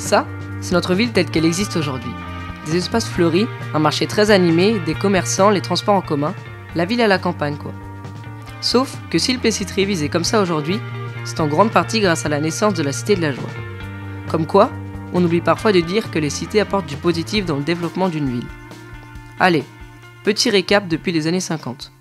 Ça, c'est notre ville telle qu'elle existe aujourd'hui. Des espaces fleuris, un marché très animé, des commerçants, les transports en commun, la ville à la campagne quoi. Sauf que si le Plessis-Trévise est comme ça aujourd'hui, c'est en grande partie grâce à la naissance de la Cité de la Joie. Comme quoi, on oublie parfois de dire que les cités apportent du positif dans le développement d'une ville. Allez, petit récap depuis les années 50.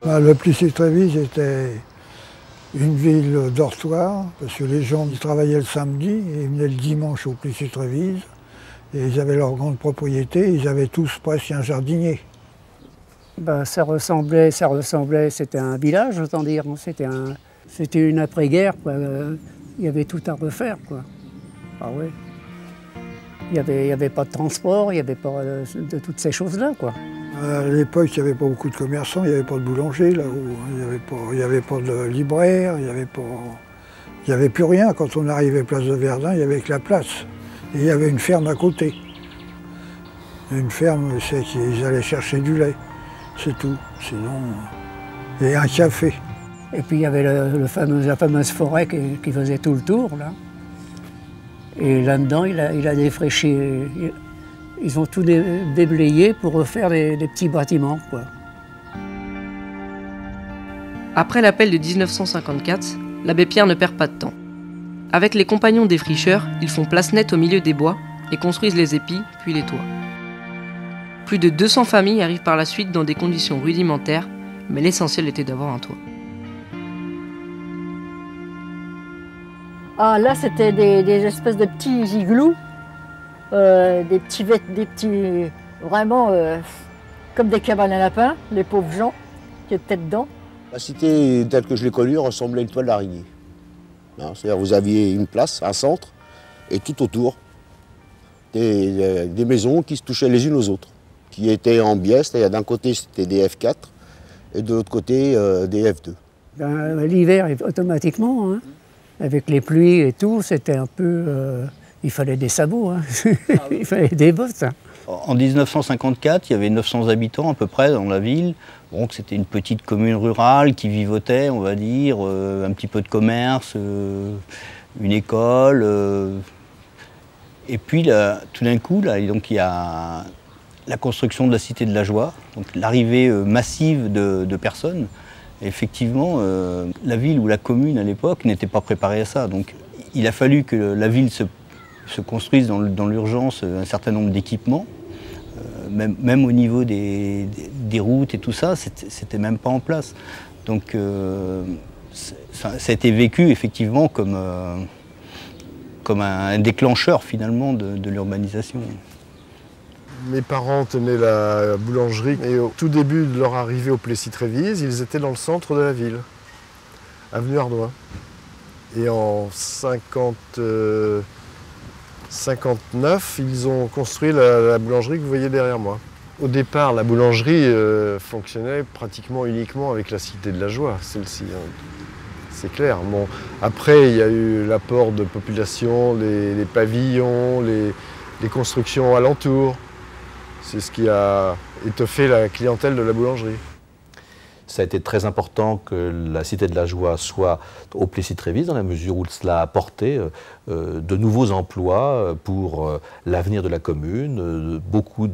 Le Plessis-Trévise était une ville dortoir, parce que les gens ils travaillaient le samedi et ils venaient le dimanche au Plessis-Trévise. Et ils avaient leur grande propriété, ils avaient tous presque un jardinier. Ça ressemblait, c'était un village, autant dire. C'était une après-guerre, quoi. Il y avait tout à refaire, quoi. Ah ouais. Il n'y avait pas de transport, il n'y avait pas de toutes ces choses-là, quoi. À l'époque, il n'y avait pas beaucoup de commerçants, il n'y avait pas de boulanger là-haut. Il n'y avait pas de libraire, il n'y avait plus rien. Quand on arrivait place de Verdun, il n'y avait que la place. Et il y avait une ferme à côté. Une ferme, c'est qu'ils allaient chercher du lait, c'est tout. Sinon, et un café. Et puis il y avait la fameuse forêt qui faisait tout le tour, là. Et là-dedans, il a défraîchi. Ils ont tout déblayé pour refaire des petits bâtiments, quoi. Après l'appel de 1954, l'abbé Pierre ne perd pas de temps. Avec les compagnons des fricheurs, ils font place nette au milieu des bois et construisent les épis, puis les toits. Plus de 200 familles arrivent par la suite dans des conditions rudimentaires, mais l'essentiel était d'avoir un toit. Ah, là, c'était des espèces de petits igloos, des petits, vraiment comme des cabanes à lapins, les pauvres gens qui étaient dedans. La cité, telle que je l'ai connue, ressemblait à une toile d'araignée. C'est-à-dire vous aviez une place, un centre, et tout autour, des maisons qui se touchaient les unes aux autres, qui étaient en biais, c'est-à-dire d'un côté c'était des F4, et de l'autre côté des F2. L'hiver, automatiquement, hein, avec les pluies et tout, c'était un peu... il fallait des sabots, hein. Il fallait des bottes. Hein. En 1954, il y avait 900 habitants à peu près dans la ville. Donc c'était une petite commune rurale qui vivotait, on va dire, un petit peu de commerce, une école. Et puis là, tout d'un coup, là, donc, il y a la construction de la Cité de la Joie, donc l'arrivée massive de personnes. Et effectivement, la ville ou la commune à l'époque n'était pas préparée à ça. Donc il a fallu que la ville se construise dans l'urgence un certain nombre d'équipements. Même au niveau des routes et tout ça, c'était même pas en place. Donc ça a été vécu effectivement comme un déclencheur finalement de l'urbanisation. Mes parents tenaient la boulangerie et au tout début de leur arrivée au Plessis-Trévise, ils étaient dans le centre de la ville, avenue Ardoin. Et en 59, ils ont construit la boulangerie que vous voyez derrière moi. Au départ, la boulangerie fonctionnait pratiquement uniquement avec la Cité de la Joie, celle-ci, hein. C'est clair. Bon, après, il y a eu l'apport de population, les pavillons, les constructions alentours. C'est ce qui a étoffé la clientèle de la boulangerie. Ça a été très important que la Cité de la Joie soit au Plessis-Trévise, dans la mesure où cela a apporté de nouveaux emplois pour l'avenir de la commune. Beaucoup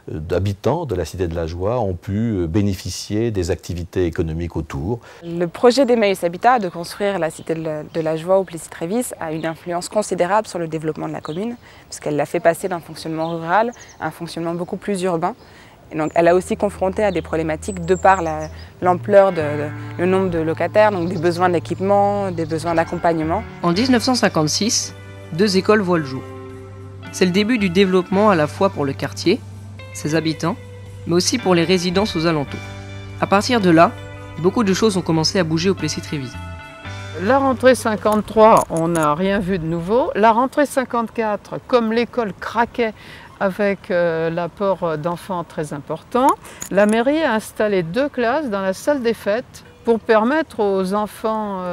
d'habitants de la Cité de la Joie ont pu bénéficier des activités économiques autour. Le projet d'Emmaüs Habitat de construire la Cité de la Joie au Plessis-Trévise a une influence considérable sur le développement de la commune, puisqu'elle l'a fait passer d'un fonctionnement rural à un fonctionnement beaucoup plus urbain. Et donc, elle a aussi confronté à des problématiques de par l'ampleur, le nombre de locataires, donc des besoins d'équipement, des besoins d'accompagnement. En 1956, 2 écoles voient le jour. C'est le début du développement à la fois pour le quartier, ses habitants, mais aussi pour les résidents aux alentours. À partir de là, beaucoup de choses ont commencé à bouger au Plessis-Trévise. La rentrée 53, on n'a rien vu de nouveau. La rentrée 54, comme l'école craquait, avec l'apport d'enfants très important, la mairie a installé 2 classes dans la salle des fêtes pour permettre aux enfants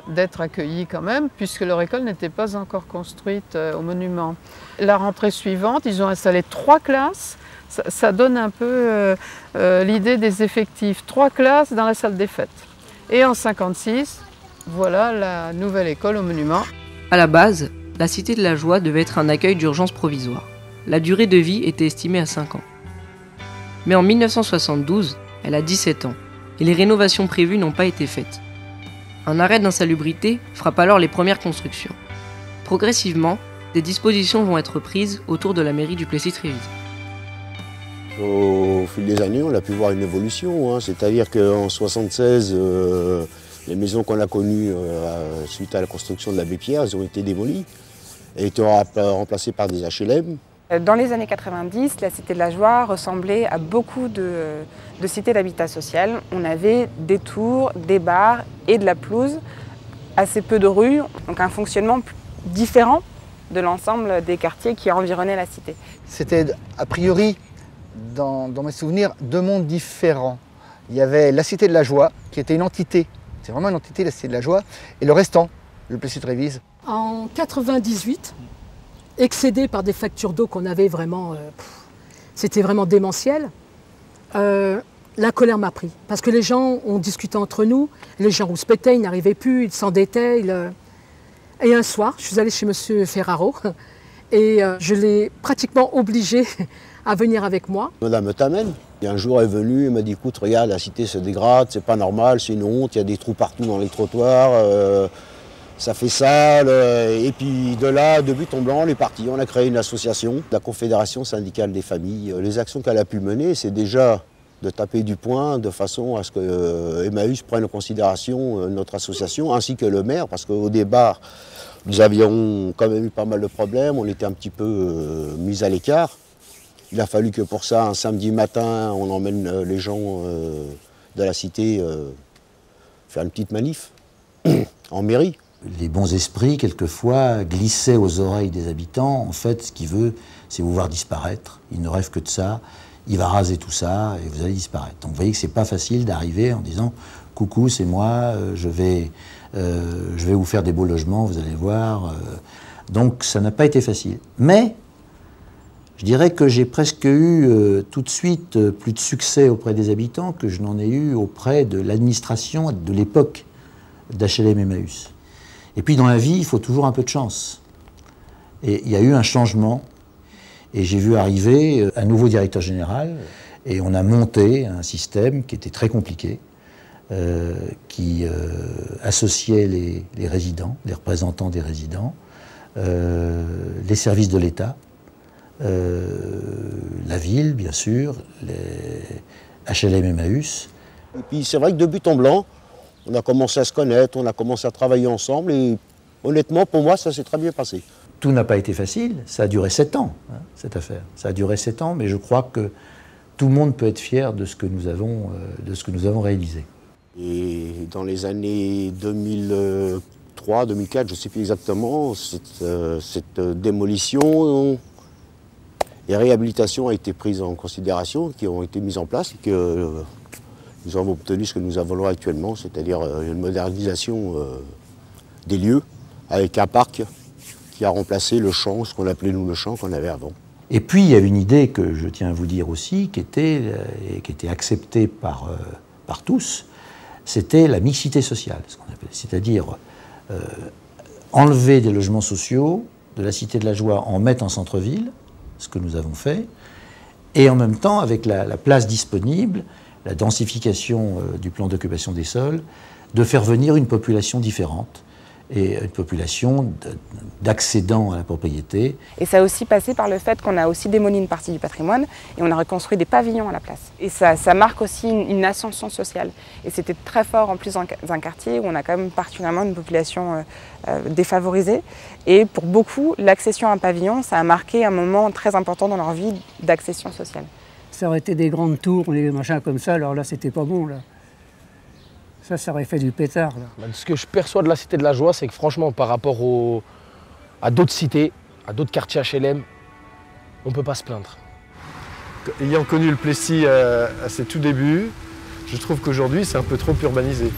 d'être accueillis quand même, puisque leur école n'était pas encore construite au monument. La rentrée suivante, ils ont installé 3 classes. Ça donne un peu l'idée des effectifs. 3 classes dans la salle des fêtes. Et en 56, voilà la nouvelle école au monument. À la base, la Cité de la Joie devait être un accueil d'urgence provisoire. La durée de vie était estimée à 5 ans. Mais en 1972, elle a 17 ans, et les rénovations prévues n'ont pas été faites. Un arrêt d'insalubrité frappe alors les premières constructions. Progressivement, des dispositions vont être prises autour de la mairie du Plessis-Trévise. Au fil des années, on a pu voir une évolution, c'est-à-dire qu'en 1976, les maisons qu'on a connues suite à la construction de l'abbé Pierre, elles ont été démolies et été remplacées par des HLM. Dans les années 90, la Cité de la Joie ressemblait à beaucoup de cités d'habitat social. On avait des tours, des bars et de la pelouse, assez peu de rues, donc un fonctionnement différent de l'ensemble des quartiers qui environnaient la cité. C'était a priori, dans mes souvenirs, deux mondes différents. Il y avait la Cité de la Joie, qui était une entité, c'est vraiment une entité, la Cité de la Joie, et le restant, le Plessis-Trévise. En 98, excédé par des factures d'eau qu'on avait vraiment, c'était vraiment démentiel, la colère m'a pris. Parce que les gens ont discuté entre nous, les gens rouspétaient, ils n'arrivaient plus, ils s'endettaient. Et un soir, je suis allée chez M. Ferraro et je l'ai pratiquement obligé à venir avec moi. Madame Tamen, un jour elle est venue et m'a dit, écoute, regarde, la cité se dégrade, c'est pas normal, c'est une honte, il y a des trous partout dans les trottoirs, ça fait sale. Et puis de là, de but en blanc, on est parti. On a créé une association, la Confédération syndicale des familles. Les actions qu'elle a pu mener, c'est déjà de taper du poing de façon à ce que Emmaüs prenne en considération notre association, ainsi que le maire, parce qu'au départ, nous avions quand même eu pas mal de problèmes, on était un petit peu mis à l'écart. Il a fallu que pour ça, un samedi matin, on emmène les gens de la cité faire une petite manif en mairie. Les bons esprits, quelquefois, glissaient aux oreilles des habitants. En fait, ce qu'il veut, c'est vous voir disparaître. Il ne rêve que de ça. Il va raser tout ça et vous allez disparaître. Donc vous voyez que c'est pas facile d'arriver en disant « Coucou, c'est moi, je vais vous faire des beaux logements, vous allez voir. » Donc ça n'a pas été facile. Mais je dirais que j'ai presque eu tout de suite plus de succès auprès des habitants que je n'en ai eu auprès de l'administration de l'époque d'HLM Emmaüs. Et puis dans la vie, il faut toujours un peu de chance. Et il y a eu un changement. Et j'ai vu arriver un nouveau directeur général et on a monté un système qui était très compliqué, qui associait les résidents, les représentants des résidents, les services de l'État, la ville, bien sûr, les HLM Emmaüs. Et puis c'est vrai que de but en blanc, on a commencé à se connaître, on a commencé à travailler ensemble et honnêtement, pour moi, ça s'est très bien passé. Tout n'a pas été facile, ça a duré 7 ans, cette affaire. Ça a duré 7 ans, mais je crois que tout le monde peut être fier de ce que nous avons réalisé. Et dans les années 2003, 2004, je ne sais plus exactement, cette démolition et réhabilitation a été prise en considération, qui ont été mises en place et que nous avons obtenu ce que nous avons actuellement, c'est-à-dire une modernisation des lieux avec un parc qui a remplacé le champ, ce qu'on appelait nous le champ qu'on avait avant. Et puis il y a une idée que je tiens à vous dire aussi, qui était acceptée par tous, c'était la mixité sociale, ce qu'on appelle, c'est-à-dire enlever des logements sociaux de la Cité de la Joie, en mettre en centre-ville, ce que nous avons fait, et en même temps, avec la place disponible, la densification du plan d'occupation des sols, de faire venir une population différente, et une population d'accédants à la propriété. Et ça a aussi passé par le fait qu'on a aussi démoli une partie du patrimoine et on a reconstruit des pavillons à la place. Et ça marque aussi une ascension sociale. Et c'était très fort en plus dans un quartier où on a quand même particulièrement une population défavorisée. Et pour beaucoup, l'accession à un pavillon, ça a marqué un moment très important dans leur vie d'accession sociale. Ça aurait été des grandes tours, des machins comme ça, alors là, c'était pas bon, là. Ça aurait fait du pétard, là. Ce que je perçois de la Cité de la Joie, c'est que franchement, par rapport à d'autres cités, à d'autres quartiers HLM, on ne peut pas se plaindre. Ayant connu le Plessis à ses tout débuts, je trouve qu'aujourd'hui, c'est un peu trop urbanisé.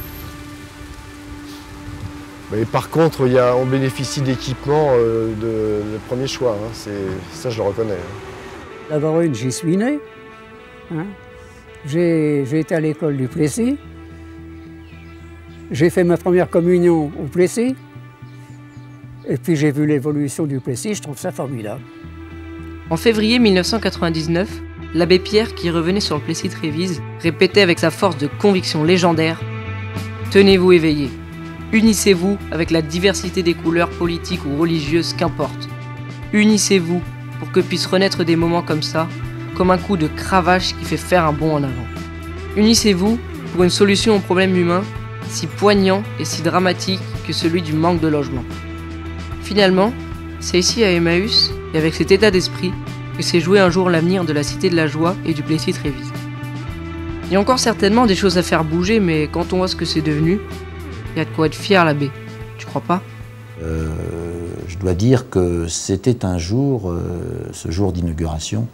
Mais par contre, on bénéficie d'équipements de premier choix, hein. Ça, je le reconnais. La Varenne, j'y suis né. Hein. J'ai été à l'école du Plessis. J'ai fait ma première communion au Plessis. Et puis j'ai vu l'évolution du Plessis, je trouve ça formidable. En février 1999, l'abbé Pierre, qui revenait sur le Plessis-Trévise, répétait avec sa force de conviction légendaire « Tenez-vous éveillés, unissez-vous avec la diversité des couleurs politiques ou religieuses qu'importe. Unissez-vous pour que puissent renaître des moments comme ça, comme un coup de cravache qui fait faire un bond en avant. Unissez-vous pour une solution au problème humain si poignant et si dramatique que celui du manque de logement. » Finalement, c'est ici à Emmaüs, et avec cet état d'esprit, que s'est joué un jour l'avenir de la Cité de la Joie et du Plessis-Trévise. Il y a encore certainement des choses à faire bouger, mais quand on voit ce que c'est devenu, il y a de quoi être fier, l'abbé. Tu crois pas ? Je dois dire que c'était un jour, ce jour d'inauguration,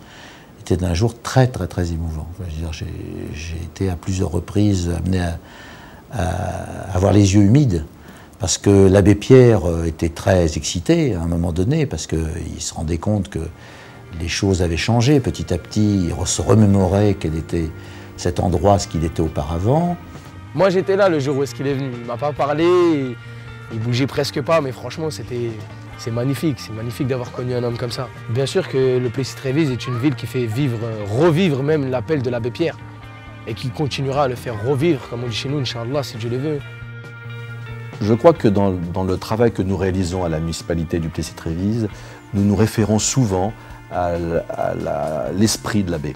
était un jour très très très émouvant. J'ai été à plusieurs reprises amené à avoir les yeux humides, parce que l'abbé Pierre était très excité à un moment donné, parce qu'il se rendait compte que les choses avaient changé petit à petit, il se remémorait quel était cet endroit, ce qu'il était auparavant. Moi j'étais là le jour où est-ce qu'il est venu, il m'a pas parlé, il bougeait presque pas, mais franchement c'est magnifique d'avoir connu un homme comme ça. Bien sûr que le Plessis-Trévise est une ville qui fait revivre même l'appel de l'abbé Pierre, et qui continuera à le faire revivre, comme on dit chez nous, Inch'Allah, si Dieu le veut. Je crois que dans le travail que nous réalisons à la municipalité du Plessis-Trévise, nous nous référons souvent à l'esprit de l'abbé.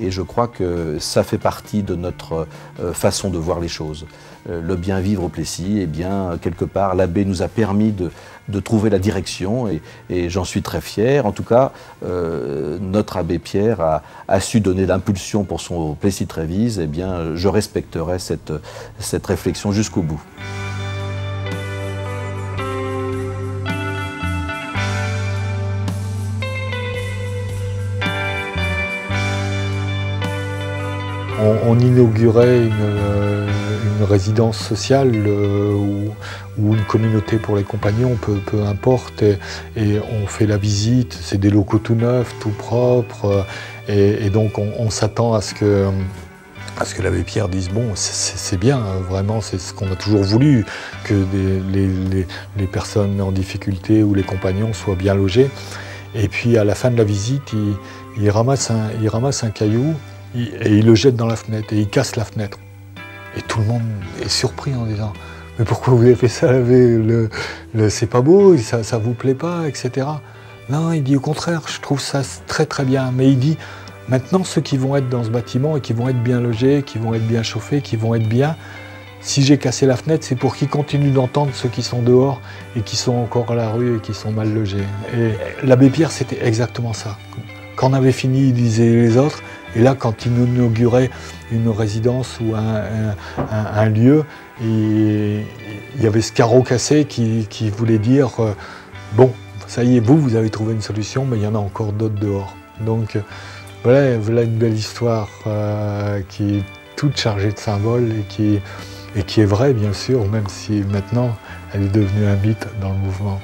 Et je crois que ça fait partie de notre façon de voir les choses. Le bien vivre au Plessis, eh bien, quelque part, l'abbé nous a permis de trouver la direction et j'en suis très fier. En tout cas, notre abbé Pierre a su donner l'impulsion pour son Plessis-Trévise. Eh bien, je respecterai cette réflexion jusqu'au bout. On inaugurait une résidence sociale ou une communauté pour les compagnons, peu importe, et on fait la visite, c'est des locaux tout neufs, tout propres, et donc on s'attend à ce que l'abbé Pierre dise bon, c'est bien, vraiment, c'est ce qu'on a toujours voulu, que les personnes en difficulté ou les compagnons soient bien logés. Et puis à la fin de la visite, il ramasse un caillou, et il le jette dans la fenêtre, et il casse la fenêtre. Et tout le monde est surpris en disant « Mais pourquoi vous avez fait ça, c'est pas beau, ça vous plaît pas, etc. » Non, il dit au contraire, je trouve ça très très bien. Mais il dit « Maintenant, ceux qui vont être dans ce bâtiment et qui vont être bien logés, qui vont être bien chauffés, qui vont être bien, si j'ai cassé la fenêtre, c'est pour qu'ils continuent d'entendre ceux qui sont dehors et qui sont encore à la rue et qui sont mal logés. » Et l'abbé Pierre, c'était exactement ça. Quand on avait fini, il disait les autres. Et là, quand il inaugurait une résidence ou un lieu, il y avait ce carreau cassé qui voulait dire bon, ça y est, vous avez trouvé une solution, mais il y en a encore d'autres dehors. Donc voilà une belle histoire qui est toute chargée de symboles et qui est vraie, bien sûr, même si maintenant elle est devenue un mythe dans le mouvement.